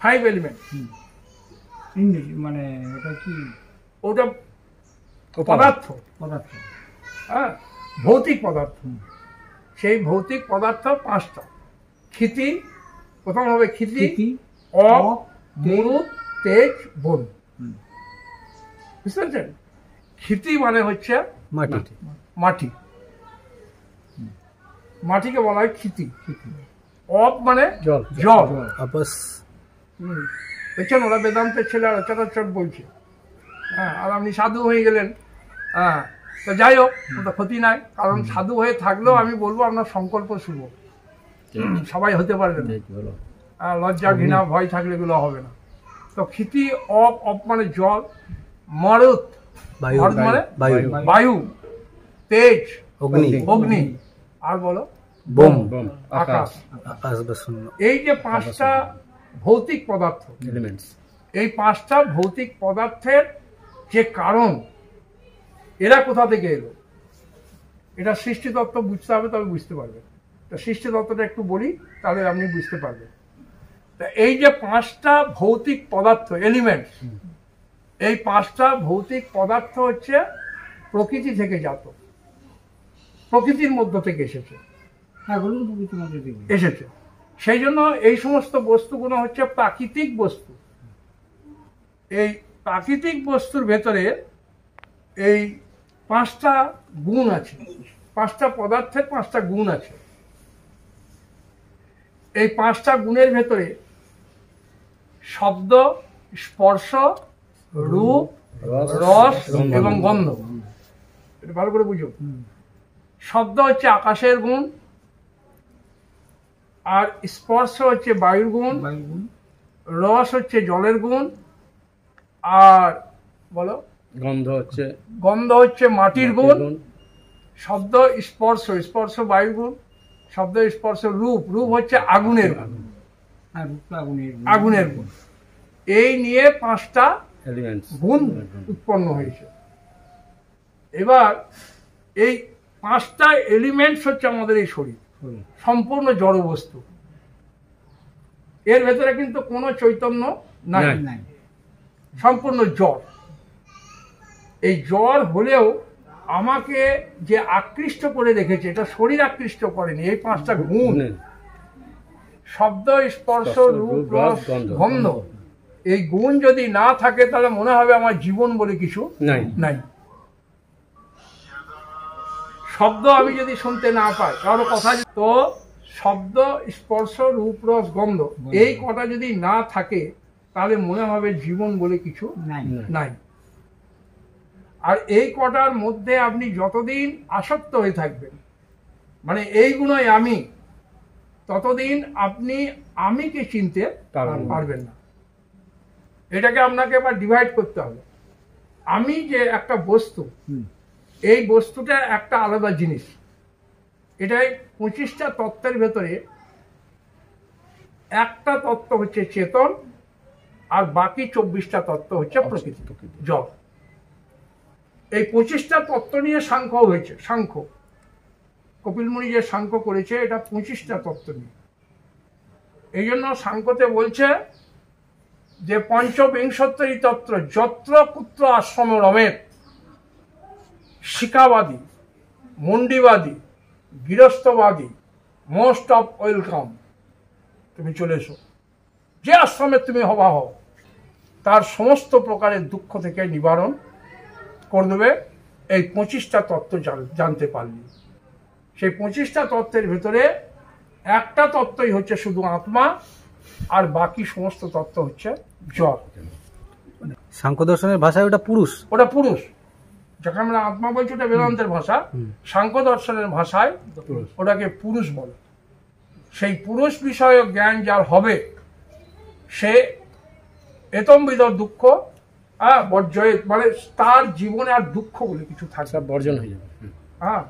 5 element. ইংরেজি মানে ওটা কি? ওটা পদার্থ, হ্যাঁ, ভৌতিক পদার্থ। সেই ভৌতিক পদার্থ 5টা। ক্ষিতি, প্রথম হবে ক্ষিতি, অপ, মরুৎ, তেজ, বন। বুঝতে পারছেন? ক্ষিতি মানে হচ্ছে মাটি, মাটিকে বলা হয় ক্ষিতি। অপ মানে জল, দেখছেন ওরা বেদান্তের ছেলে আর চট বলছে, হ্যাঁ, আর আপনি সাধু হয়ে গেলেন। হ্যাঁ, তো যাই হোক, ওটা ক্ষতি নাই, কারণ সাধু হয়ে থাকলেও আমি বলবো আপনার সংকল্প শুভ, সবাই হতে পারবে না। লজ্জা, ঘৃণা, ভয় থাকলে এগুলো হবে না। তো ক্ষিতি, অপ মানে জল, মরুৎ মানে বায়ু, তেজ অগ্নি, আর বলো আকাশ। এই যে 5টা ভৌতিক পদার্থ, এই 5টা ভৌতিক পদার্থের যে কারণ, এরা কোথা থেকে এলো, এটা সৃষ্টিতত্ত্ব বুঝতে হবে, তবে বুঝতে পারবেন। তো সৃষ্টিতত্ত্বটা একটু বলি, তাহলে আপনি বুঝতে পারবেন। তা এই যে 5টা ভৌতিক পদার্থ, এলিমেন্টস, এই 5টা ভৌতিক পদার্থ হচ্ছে প্রকৃতি থেকে জাত, প্রকৃতির মধ্য থেকে এসেছে। সেই জন্য এই সমস্ত বস্তুগুলো হচ্ছে প্রাকৃতিক বস্তু। এই প্রাকৃতিক বস্তুর ভেতরে এই 5টা গুণ আছে, 5টা পদার্থের 5টা গুণ আছে। এই 5টা গুণের ভেতরে শব্দ, স্পর্শ, রূপ, রস এবং গন্ধ। এটা ভালো করে বুঝো। শব্দ হচ্ছে আকাশের গুণ, আর স্পর্শ হচ্ছে বায়ুর গুণ, রস হচ্ছে জলের গুণ, আর বলো গন্ধ হচ্ছে মাটির গুণ। শব্দ স্পর্শ বায়ুর গুণ, শব্দ স্পর্শ রূপ হচ্ছে আগুনের গুণ। এই নিয়ে 5টা গুণ উৎপন্ন হয়েছে। এবার এই 5টা এলিমেন্টস হচ্ছে আমাদের এই শরীর, সম্পূর্ণ জড় বস্তু। এর ভেতরে কিন্তু কোনো চৈতন্য নাই, সম্পূর্ণ জড়। এই জড় হলেও আমাকে যে আকৃষ্ট করে রেখেছে, এটা শরীর আকৃষ্ট করেনি, এই 5টা গুণ, শব্দ, স্পর্শ, রূপ, রস, গন্ধ। এই গুণ যদি না থাকে তাহলে মনে হবে আমার জীবন বলে কিছু নাই। শব্দ আমি যদি শুনতে না পাই কারো কথা, তো শব্দ, স্পর্শ, রূপ, রস, গন্ধ, এই কটা যদি না থাকে তাহলে মনে হবে জীবন বলে কিছু নাই। আর এই কটার মধ্যে আপনি যতদিন আসক্ত হয়ে থাকবেন, মানে এইগুলোই আমি, ততদিন আপনি আমিকে চিনতে পারবেন না। এটাকে আপনাকে এবার ডিভাইড করতে হবে। আমি যে একটা বস্তু, এই বস্তুটা একটা আলাদা জিনিস। এটাই 25টা তত্ত্বের ভেতরে একটা তত্ত্ব হচ্ছে চেতন, আর বাকি 24টা তত্ত্ব হচ্ছে প্রকৃতি, জড়। এই 25টা তত্ত্ব নিয়ে সাংখ্য হয়েছে। সাংখ্য, কপিল মুনি যে সাংখ্য করেছে, এটা 25টা তত্ত্ব নিয়ে। এই জন্য সাংখ্যতে বলছে যে পঞ্চবিংশোত্তরী তত্ত্ব যত্র কুত্র আশ্রম রমেত, শিকাবাদী, মন্ডিবাদী, গৃহস্থবাদী, মোস্ট অফ ওয়েলকাম। তুমি চলে এসো, যে আশ্রমে তুমি হও, তার সমস্ত প্রকারের দুঃখ থেকে নিবারণ করে দেবে এই 25টা তত্ত্ব জানতে পারলি। সেই 25টা তত্ত্বের ভেতরে একটা তত্ত্বই হচ্ছে শুধু আত্মা, আর বাকি সমস্ত তত্ত্ব হচ্ছে জড়। সাংখ্য দর্শনের ভাষায় ওটা পুরুষ। যখন আমরা আত্মা বলছি ওটা বেদান্তের ভাষা, সাংখ্য দর্শনের ভাষায় ওটাকে পুরুষ বলে। সেই পুরুষ বিষয়ক জ্ঞান যার হবে, সে এতমবিধ দুঃখ বর্জয়, মানে তার জীবনে আর দুঃখ বলে কিছু থাকবে, বর্জন হয়ে যাবে। হ্যাঁ,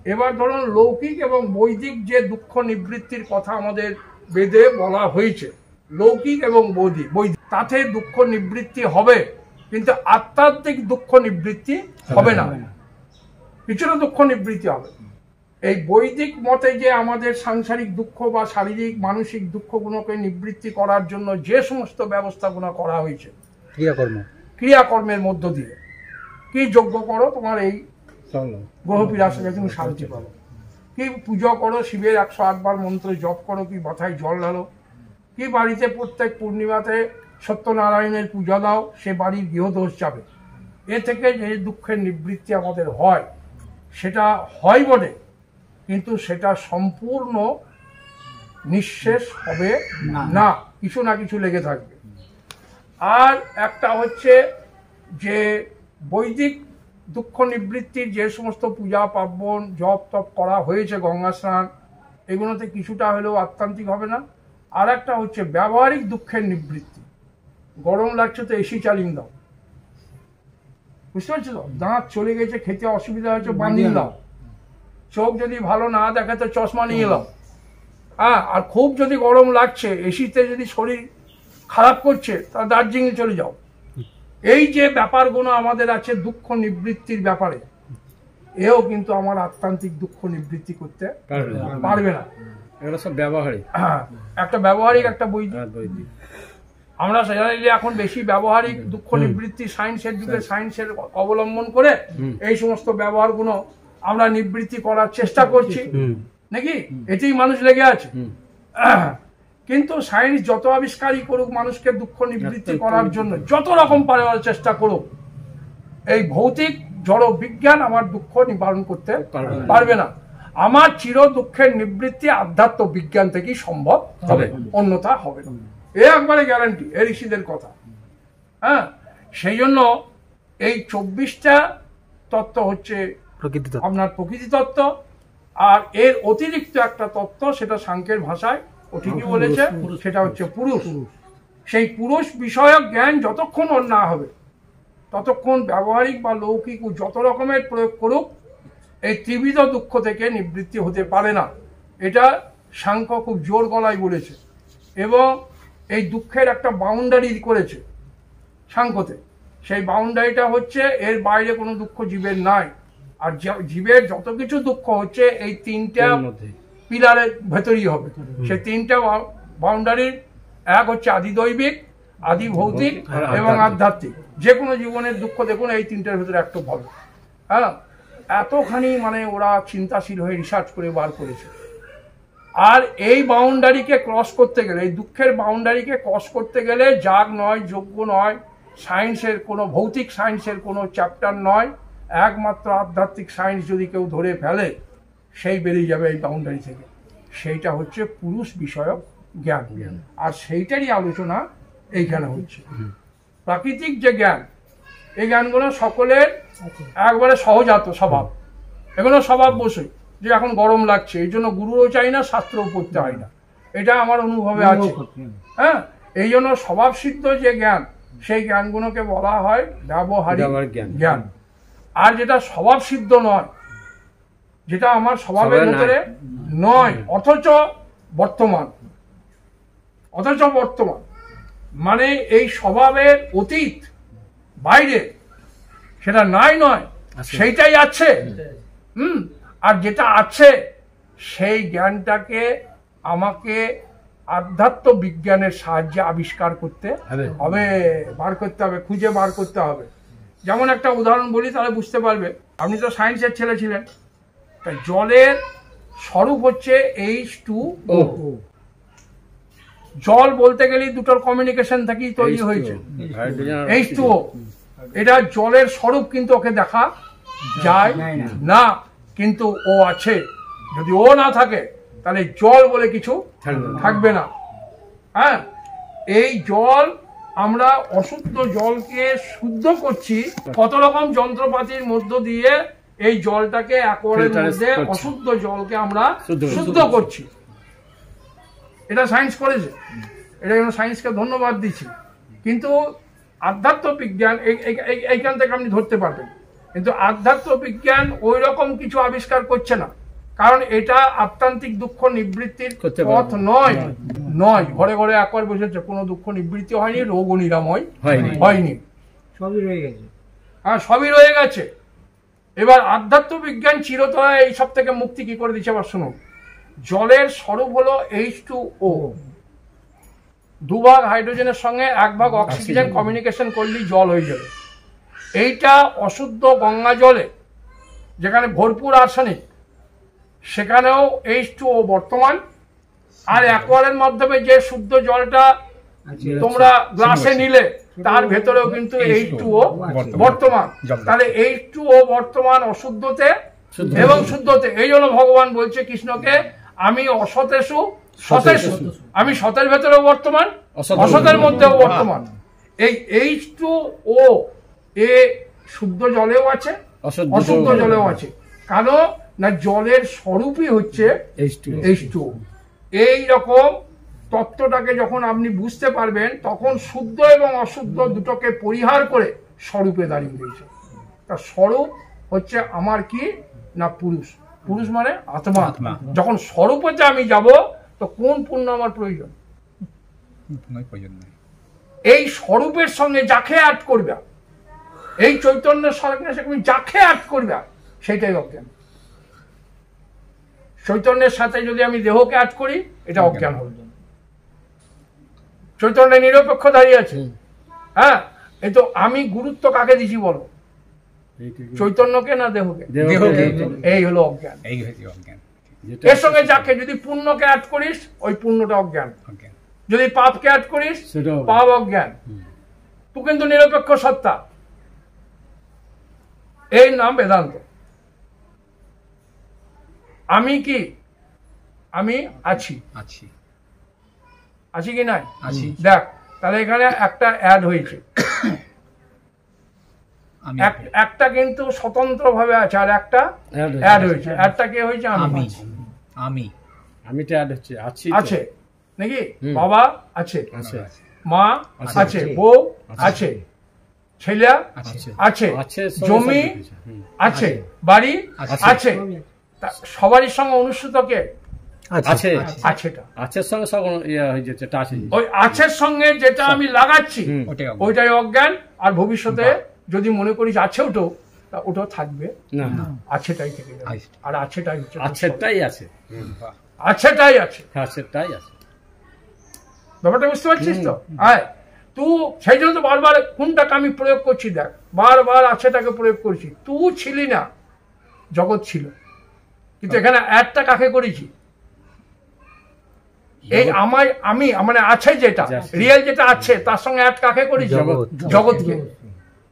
এবার ধরুন লৌকিক এবং বৈদিক যে দুঃখ নিবৃত্তির কথা আমাদের বেদে বলা হয়েছে, লৌকিক এবং বৈদিক, তাতে দুঃখ নিবৃত্তি হবে, কিন্তু আধ্যাত্মিক দুঃখ নিবৃত্তি হবে না। কিছুটা দুঃখ নিবৃত্তি হবে, এই বৈদিক মতে যে আমাদের সাংসারিক দুঃখ বা শারীরিক মানসিক দুঃখগুলোকে নিবৃত্তি করার জন্য যে সমস্ত ব্যবস্থাগুলো করা হয়েছে ক্রিয়াকর্মের মধ্য দিয়ে, কি যজ্ঞ করো তোমার এই গ্রহ পীড়া থেকে তুমি শান্তি পাবো, কি পুজো করো শিবের 108 বার মন্ত্র জপ করো, কি মাথায় জল ঢালো, কি বাড়িতে প্রত্যেক পূর্ণিমাতে সত্যনারায়ণের পূজা দাও, সে বাড়ির গৃহদোষ যাবে। এ থেকে যে দুঃখের নিবৃত্তি আমাদের হয় সেটা হয় বটে, কিন্তু সেটা সম্পূর্ণ নিঃশেষ হবে না, কিছু না কিছু লেগে থাকবে। আর একটা হচ্ছে যে বৈদিক দুঃখ নিবৃত্তির যে সমস্ত পূজা পার্বণ জপ তপ করা হয়েছে, গঙ্গা স্নান, এগুলোতে কিছুটা হলেও আত্মান্তিক হবে না। আর একটা হচ্ছে ব্যবহারিক দুঃখের নিবৃত্তি। গরম লাগছে তো এসি চালিয়ে দাও, বুঝতে পারছো তো? দাঁত চলে গেছে, খেতে অসুবিধা হয়েছে, বাঁধিয়ে দাও। চোখ যদি ভালো না দেখে তো চশমা নিয়ে এলাম। হ্যাঁ, আর খুব যদি গরম লাগছে, এসিতে যদি শরীর খারাপ করছে, তা দার্জিলিংয়ে চলে যাও। এই যে ব্যাপারগুলো আমাদের আছে দুঃখ নিবৃত্তির ব্যাপারে, এও কিন্তু আমার আত্মান্তিক দুঃখ নিবৃত্তি করতে পারবে না। এগুলো সব ব্যবহারিক। হ্যাঁ, একটা ব্যবহারিক, একটা বৈদিক। আমরা জেনারেলি এখন বেশি ব্যবহারিক দুঃখ নিবৃত্তি, সায়েন্সের যুগে সায়েন্সের অবলম্বন করে এই সমস্ত ব্যবহারগুলো আমরা নিবৃত্তি করার চেষ্টা করছি নাকি, এতেই মানুষ লেগে আছে। কিন্তু সায়েন্স যত আবিষ্কারই করুক, মানুষকে দুঃখ নিবৃত্তি করার জন্য যত রকম পারার চেষ্টা করুক, এই ভৌতিক জড় বিজ্ঞান আমার দুঃখ নিবারণ করতে পারবে না। আমার চির দুঃখের নিবৃত্তি আধ্যাত্ম বিজ্ঞান থেকেই সম্ভব হবে, অন্যথা হবে না। এ একবারে গ্যারান্টি, এ ঋষিদের কথা। হ্যাঁ, সেই জন্য এই 24টা তত্ত্ব হচ্ছে আপনার প্রকৃতি তত্ত্ব। আর এর অতিরিক্ত একটা তত্ত্ব, সেটা সাংখ্যের ভাষায় ও ঠিকই বলেছে, সেটা হচ্ছে পুরুষ। সেই পুরুষ বিষয়ক জ্ঞান যতক্ষণ ওর না হবে, ততক্ষণ ব্যবহারিক বা লৌকিক যত রকমের প্রয়োগ করুক, এই ত্রিবিধ দুঃখ থেকে নিবৃত্তি হতে পারে না। এটা সাংখ্য খুব জোর গলায় বলেছে, এবং এই দুঃখের একটা বাউন্ডারি করেছে সাংখ্যতে। সেই বাউন্ডারিটা হচ্ছে এর বাইরে কোনো দুঃখ জীবের নাই। আর জীবের যত কিছু দুঃখ হচ্ছে এই 3টা পিলারের ভেতরই হবে। সেই 3টা বাউন্ডারির, এক হচ্ছে আদি দৈবিক, আদি ভৌতিক এবং আধ্যাত্মিক। যে কোনো জীবনের দুঃখ দেখুন এই 3টার ভেতরে একটা হবে। হ্যাঁ, এতখানি মানে ওরা চিন্তাশীল হয়ে রিসার্চ করে বার করেছে। আর এই বাউন্ডারিকে ক্রস করতে গেলে, এই দুঃখের বাউন্ডারিকে ক্রস করতে গেলে যাগ নয়, যজ্ঞ নয়, সায়েন্সের কোনো ভৌতিক সায়েন্সের কোনো চ্যাপ্টার নয়, একমাত্র আধ্যাত্মিক সায়েন্স যদি কেউ ধরে ফেলে, সেই বেরিয়ে যাবে এই বাউন্ডারি থেকে। সেইটা হচ্ছে পুরুষ বিষয়ক জ্ঞান। আর সেইটারই আলোচনা এইখানে হচ্ছে। প্রাকৃতিক যে জ্ঞান, এই জ্ঞানগুলো সকলের একবারে সহজাত স্বভাব। এগুলো স্বভাব বসে যে এখন গরম লাগছে, এই জন্য গুরুও চাই না, শাস্ত্রও পড়তে হয় না, এটা আমার অনুভবে আছে। হ্যাঁ, এই জন্য স্বভাব সিদ্ধ যে জ্ঞান, সেই জ্ঞানগুলোকে বলা হয় ব্যবহারিক জ্ঞান। আর যেটা স্বভাব সিদ্ধ নয়, যেটা আমার স্বভাবের ভিতরে নয়, অথচ বর্তমান, মানে এই স্বভাবের অতীত বাইরে, সেটা নাই নয়, সেইটাই আছে। আর যেটা আছে সেই জ্ঞানটাকে আমাকে আধ্যাত্ম বিজ্ঞানের সাহায্যে আবিষ্কার করতে হবে, বার করতে হবে, খুঁজে বার করতে হবে। যেমন একটা উদাহরণ বলি, তাহলে বুঝতে পারবে। আপনি তো সায়েন্সের ছেলে ছিলেন, তাই জলের স্বরূপ হচ্ছে H2O। জল বলতে গেলেই দুটোর কমিউনিকেশন থেকেই তৈরি হয়েছে, H2O। এটা জলের স্বরূপ, কিন্তু ওকে দেখা যায় না, কিন্তু ও আছে। যদি ও না থাকে তাহলে জল বলে কিছু থাকবে না। হ্যাঁ, এই জল, আমরা অশুদ্ধ জলকে শুদ্ধ করছি কত রকম যন্ত্রপাতির মধ্য দিয়ে। এই জলটাকে অ্যাকোয়ারিয়ামের মধ্যে অশুদ্ধ জলকে আমরা শুদ্ধ করছি। এটা সায়েন্স করেছে, এটা জন্য সায়েন্সকে ধন্যবাদ দিচ্ছি। কিন্তু আধ্যাত্ম বিজ্ঞান, এইখান থেকে আপনি ধরতে পারবেন, কিন্তু আধ্যাত্ম বিজ্ঞান ওই রকম কিছু আবিষ্কার করছে না, কারণ এটা আত্মান্তিক দুঃখ নিবৃত্তির পথ নয়। ঘরে ঘরে একবার বসেছে, কোনো দুঃখ নিবৃত্তি হয়নি, রোগও নিরাময় হয়নি, সবই রয়ে গেছে। হ্যাঁ, সবই রয়ে গেছে। এবার আধ্যাত্ম বিজ্ঞান চিরতরে এই সব থেকে মুক্তি কি করে দিচ্ছে আবার শুনুন। জলের স্বরূপ হলো H2O, 2 ভাগ হাইড্রোজেনের সঙ্গে 1 ভাগ অক্সিজেন কমিউনিকেশন করলেই জল হয়ে যাবে। এইটা অশুদ্ধ গঙ্গা জলে যেখানে ভরপুর আর্সেনিক, সেখানেও H2O বর্তমান। আর অ্যাকোয়ারের মাধ্যমে যে শুদ্ধ জলটা তোমরা গ্লাসে নিলে তার ভেতরেও কিন্তু H2O বর্তমান। তাহলে H2O বর্তমান অশুদ্ধতে এবং শুদ্ধতে। এই জন্য ভগবান বলছে কৃষ্ণকে, আমি অসতেষু সতেষু, আমি সতের ভেতরেও বর্তমান, অসতের মধ্যেও বর্তমান। এই H2O এ শুদ্ধ জলেও আছে, অশুদ্ধ জলেও আছে। কারণ না জলের স্বরূপই হচ্ছে H2O। এই রকম তত্ত্বটাকে যখন আপনি বুঝতে পারবেন, তখন শুদ্ধ এবং অশুদ্ধ দুটোকে পরিহার করে স্বরূপে দাঁড়িয়ে রয়েছে। তা স্বরূপ হচ্ছে আমার কি না পুরুষ, পুরুষ মানে আত্মা। যখন স্বরূপে আমি যাব, তো কোন পুণ্য আমার প্রয়োজন? এই স্বরূপের সঙ্গে যাকে অ্যাড করবে, এই চৈতন্যের সঙ্গে যাকে অ্যাড করবে, সেটাই অজ্ঞান। চৈতন্যের সাথে যদি আমি দেহকে অ্যাড করি, এটা অজ্ঞান হল। চৈতন্য নিরপেক্ষ দাঁড়িয়ে আছে। হ্যাঁ, এই তো আমি গুরুত্ব কাকে দিছি বলো? চৈতন্যকে না দেহকে? এই হলো অজ্ঞান। এর সঙ্গে যাকে যদি পুণ্যকে অ্যাড করিস, ওই পুণ্যটা অজ্ঞান। যদি পাপকে অ্যাড করিস, পাপ অজ্ঞান। তুই কিন্তু নিরপেক্ষ সত্তা। এই নাম বেদান্ত। আমি কি? আমি আছি, আছি কি নাই? দেখ, তাহলে এখানে একটা অ্যাড হয়েছে, একটা কিন্তু স্বতন্ত্র ভাবে আছে, আর একটা অ্যাড হয়েছে। অ্যাডটা কে হয়েছে? আমি। আমিটা অ্যাড হচ্ছে, আছে নাকি? বাবা আছে, মা আছে, বউ আছে, ছেলে আছে, জমি আছে, বাড়ি আছে। সবারই সঙ্গে অনুসূত কে আছে? আছের সঙ্গে সব হয়ে যাচ্ছে, ওই আছের সঙ্গে যেটা আমি লাগাচ্ছি ওইটাই অজ্ঞান। আর ভবিষ্যতে যদি মনে করিস আছে ওটাও থাকবে না, আছেটাই থেকে যাবে। আর আছেটাই হচ্ছে, আছেটাই আছে। ব্যাপারটা বুঝতে পারছিস তো? হ্যাঁ, তুই সেই জন্য তো বারবার কোনটাকে আমি প্রয়োগ করছি, দেখ, বারবার আছেটাকে প্রয়োগ করছি। তুই ছিলি না, জগৎ ছিল। কিন্তু এখানে অ্যাডটা কাকে করেছি? এই আমি মানে আছে যেটা রিয়েল, যেটা আছে, তার সঙ্গে অ্যাড কাকে করেছি? জগৎকে।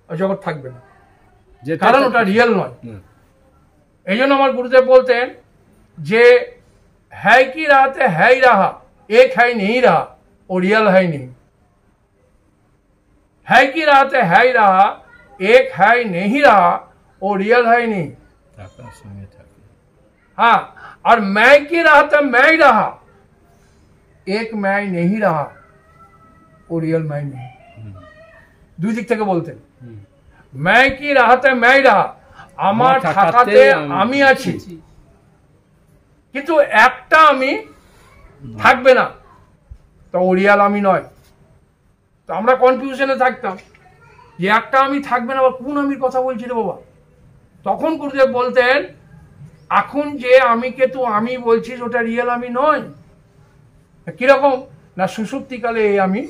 জগৎ থাকবে না, কারণ ওটা রিয়েল নয়। এই জন্য আমার গুরুদেব বলতেন যে হ্যায় কি রাতে হ্যায় রাহা, এক হ্যায় নেই রাহা, ও রিয়েল হ্যায় নেই। হ্যায় কি রাতে হ্যায় রাহা, এক হ্যায় নেই রাহা, ও রিয়েল হ্যায় নেই। हाँ, और मैं की रहते मैं ही रहा, एक मैं नहीं रहा, वो रियल मैं नहीं। দুই দিক থেকে বলতেন, मैं की रहते मैं ही रहा, আমার থাকাতে আমি আছি, কিন্তু একটা আমি থাকবে না, তো ও রিয়াল আমি নয়। তো আমরা কনফিউশনে থাকতাম যে একটা আমি থাকবে না, কোন আমির কথা বলছি রে বাবা। তখন গুরুদেব বলতেন, এখন যে আমিকে তো আমি বলছিস, ওটা রিয়েল আমি নয়। কিরকম না, সুষুপ্তিকালে এই আমি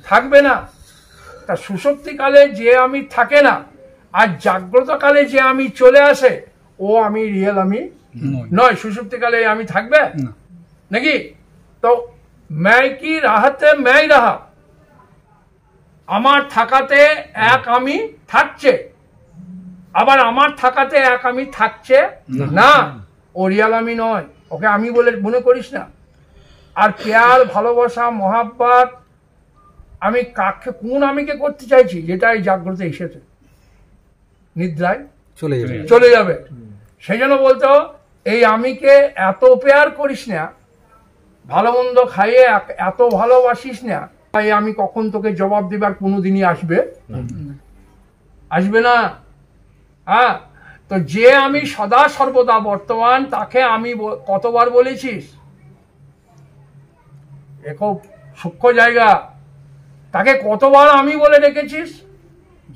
থাকবে না। তা সুষুপ্তিকালে যে আমি থাকে না, আর জাগ্রত কালে যে আমি চলে আসে, ও আমি রিয়েল আমি নয়। সুষুপ্তিকালে আমি থাকবে নাকি? তো मैं की রাহাতে मैं রাহা, আমার থাকাতে এক আমি থাকছে, আবার আমার থাকাতে এক আমি থাকছে না, ও রিয়াল আমি নয়। ওকে আমি বলে মনে করিস না। আর প্যার, ভালোবাসা, মহাব্বত আমি কাকে, কোন আমিকে করতে চাইছি? যেটা এই জাগ্রত এসেছে, নিদ্রায় চলে যাবে। সেই জন্য বলতো, এই আমিকে এত প্যার করিস না, ভালো মন্দ খাইয়ে এত ভালোবাসিস না, তাই আমি কখন তোকে জবাব দেবার কোনোদিনই আসবে না। হ্যাঁ, তো যে আমি সদা সর্বদা বর্তমান, তাকে আমি কতবার বলেছিস? এ খুব সূক্ষ্ম জায়গা। তাকে কতবার আমি বলে রেখেছিস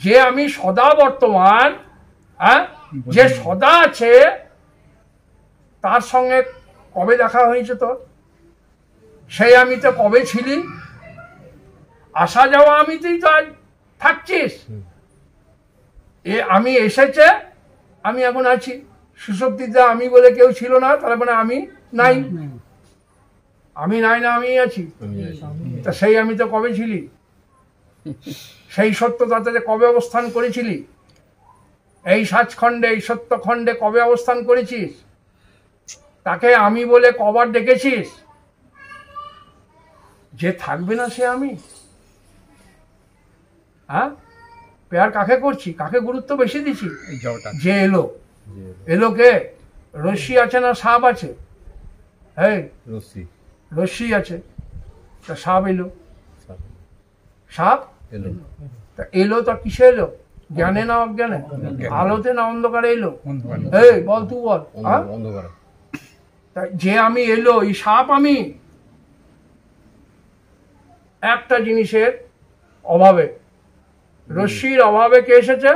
যে আমি সদা বর্তমান, হ্যাঁ, যে সদা আছে তার সঙ্গে কবে দেখা হয়েছে তোর? সেই আমি তো কবে ছিলি? আসা যাওয়া আমি তুই তো আজ থাকছিস। আমি এসেছে, আমি এখন আছি। সুষুপ্তিতে আমি বলে কেউ ছিল না, তার মানে আমি নাই। আমি নাই না, আমি আছি। তা সেই আমি তো কবে ছিলি? সেই সত্যতাতে কবে অবস্থান করেছিলি? এই সাজখণ্ডে, এই সত্যখণ্ডে কবে অবস্থান করেছিস? তাকে আমি বলে কবার ডেকেছিস? যে থাকবে না সে আমি? হ্যাঁ, পেয়ার কাকে করছি? কাকে গুরুত্ব বেশি দিচ্ছি? যে এলো, এলো কে? রশ্মি আছে না সাপ আছে? হ্যাঁ, রশ্মি আছে। তা সাপ এলো, সাপ তা এলো। তা কিসে এলো? জ্ঞানে না অজ্ঞানে? আলোতে না অন্ধকারে এলো? এই বল, তুই বল। তা যে আমি এলো, এই সাপ আমি একটা জিনিসের অভাবে, রশ্মির অভাবে কে এসেছে?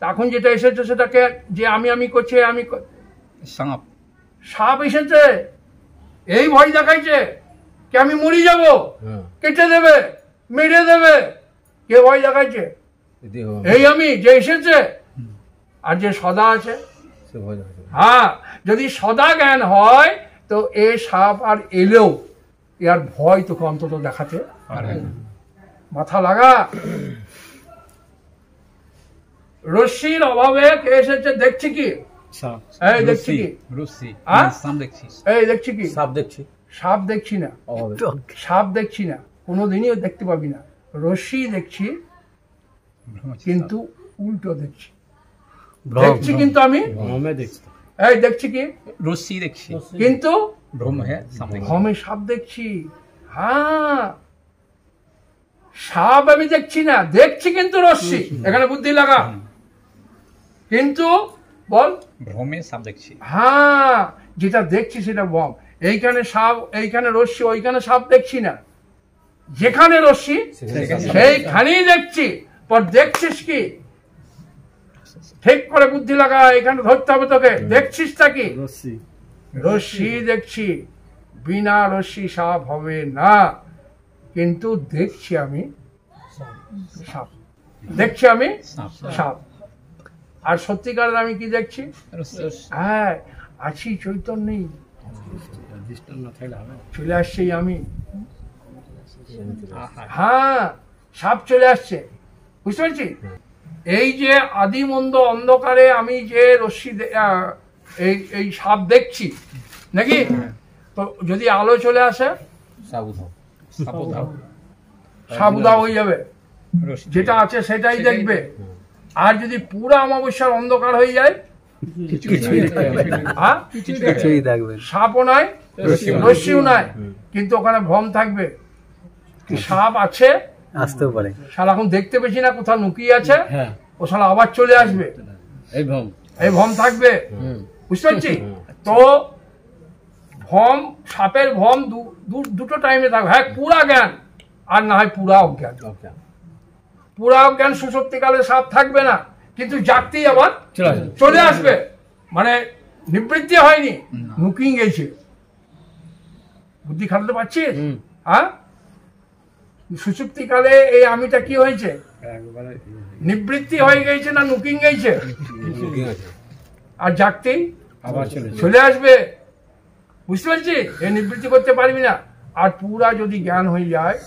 এখন যেটা এসেছে সেটাকে যে আমি করছে, আমি সাপ এসেছে, এই ভয় দেখাইছে কি আমি মরি যাব, কেটে দেবে, মেরে দেবে। কে ভয় দেখাইছে? এই আমি যে এসেছে। আর যে সদা আছে, হ্যাঁ, যদি সদা জ্ঞান হয় তো এ সাপ আর এলেও এর ভয় তোকে অন্তত দেখাতে মাথা লাগা। রশ্মির অভাবে কে এসেছে? দেখছি কি? এই দেখছি কি? এই দেখছি কি? সাপ দেখছি। সাপ দেখছি না, সাপ দেখছি না, কোনোদিনই দেখতে পাবি না। রশ্মি দেখছি, কিন্তু উল্টো দেখছি। দেখছি কিন্তু আমি এই দেখছি কি? রশ্মি দেখছি, কিন্তু ভ্রমে সাপ দেখছি। হ্যাঁ, সাপ আমি দেখছি না, দেখছি কিন্তু রশ্মি। এখানে বুদ্ধি লাগা। কিন্তু বল, ভ্রমে সাপ দেখছি। হ্যাঁ, যেটা দেখছি সেটা বম। এইখানে সাপ, এইখানে রশ্মি, ওইখানে সাপ দেখছি না। যেখানে রশ্মি সেইখানেই দেখছি। পর দেখছিস কি? ঠিক করে বুদ্ধি লাগা, এখানে ধরতে হবে তোকে। দেখছিসটা কি? রশ্মি দেখছি। বিনা রশ্মি সাপ হবে না, কিন্তু দেখছি আমি সাপ। দেখছি আমি সাপ। আর সত্যিকারের আমি কি দেখছি? হ্যাঁ, আছি, চৈতন্যই চলে আসছে আমি। হ্যাঁ, সাপ চলে আসছে, বুঝতে পারছি। এই যে আদিমন্দ অন্ধকারে আমি যে রশ্মি এই সাপ দেখছি নাকি, তো যদি আলো চলে আসে সাবুদা হয়ে যাবে, যেটা আছে সেটাই দেখবে। আর যদি পুরো অমাবস্যার অন্ধকার হয়ে যায়, সাপও নাই, রশ্মিও নাই, কিন্তু ওখানে ভ্রম থাকবে। সাপ আছে, আসতেও পারে, শালা এখন দেখতে পেছি না, কোথাও লুকিয়ে আছে, ও শালা আবার চলে আসবে, এই ভ্রম থাকবে, বুঝতে পারছি তো। ভ্রম, সাপের ভ্রম দুটো টাইমে থাকবে। হ্যাঁ, পুরা জ্ঞান আর না হয় পুরা অজ্ঞান। পুরা অজ্ঞান সুষুপ্তিকালে সাপ থাকবে না, কিন্তু জাগতেই আবার চলে আসবে। মানে নিবৃত্তি হয়নি, নুকিং গেছে। বুদ্ধি খাটাতে পারছিস? হ্যাঁ, সুষুপ্তিকালে এই আমিটা কি হয়েছে? নিবৃত্তি হয়ে গেছে না নুকিং গেছে? আর জাগতেই চলে আসবে, বুঝতে পারছি। এই নিবৃত্তি করতে পারবি না। আর পুরা যদি জ্ঞান হয়ে যায়,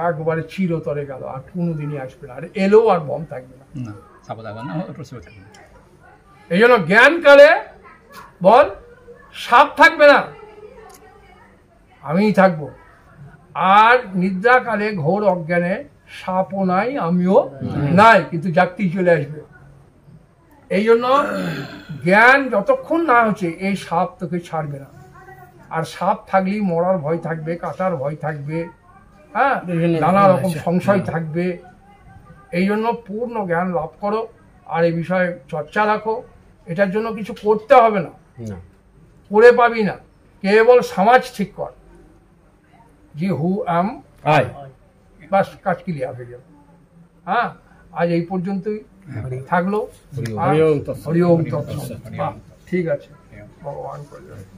একবারে চিরতরে গেল, আর কোনোদিনই আসবে না। আর এলো আর ভ্রম থাকবে না। এই জন্য জ্ঞান কালে বল সাপ থাকবে না, আমিই থাকবো। আর নিদ্রাকালে ঘোর অজ্ঞানে সাপও নাই, আমিও নাই, কিন্তু জাগতেই চলে আসবে। এই জন্য জ্ঞান যতক্ষণ না হচ্ছে, এই সাপ তোকে ছাড়বে না। আর সাপ থাকলেই মরার ভয় থাকবে, কাটার ভয় থাকবে, হ্যাঁ, নানা রকম সংশয় থাকবে। এই জন্য পূর্ণ জ্ঞান লাভ করো, আর এই বিষয়ে চর্চা রাখো। এটার জন্য কিছু করতে হবে না, করে পাবি না। কেবল সমাজ ঠিক কর যে হু অ্যাম আই, বাস, কাজ ক্লিয়ার হয়ে যাবে। হ্যাঁ, আজ এই পর্যন্তই। থাকলো। হরি ওম। আর হরি ওম তৎসৎ। হরি ওম তৎসৎ। হরি ওম। বাহ, ঠিক আছে, ভগবান করবে।